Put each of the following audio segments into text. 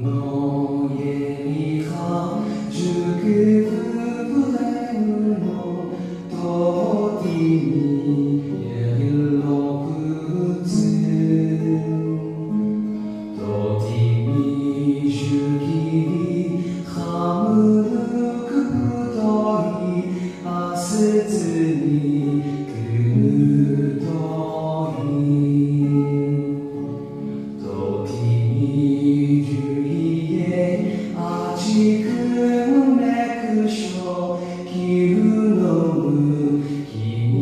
の家には熟不連のときに色くつときに樹木はむくぶといあせつにくぬといときに樹へあちくめくしょきうのむきみ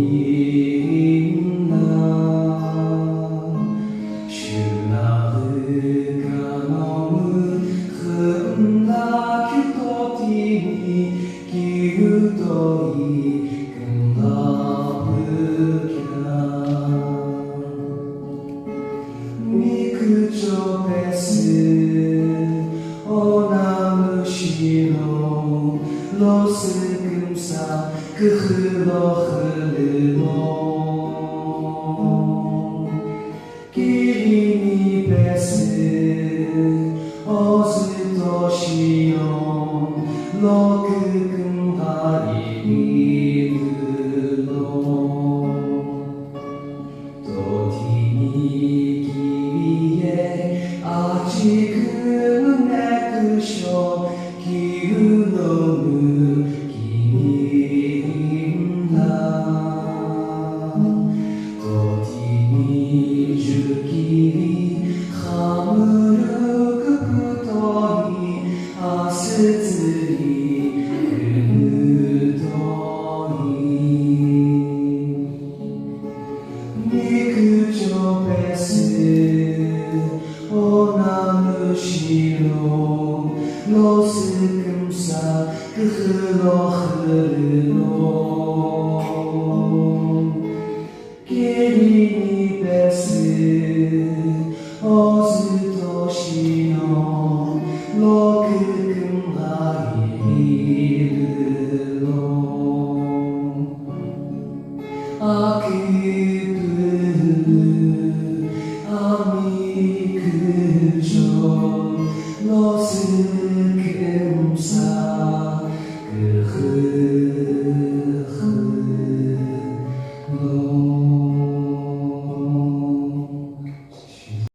んなしゅなるかのむふんなきときにきうといくんなぶきゃみくちょべすおなむしのろすくんさくふろふるのきりにべすおずとしよろくくんはりるのときにきへあちくめくしょきうのむきみんなときにじゅきにはむるくぶといあせつにくぬといみくちょべすおなむしろろすくんさくふろふるのきりにべすおずとしのろくくんはいるのあく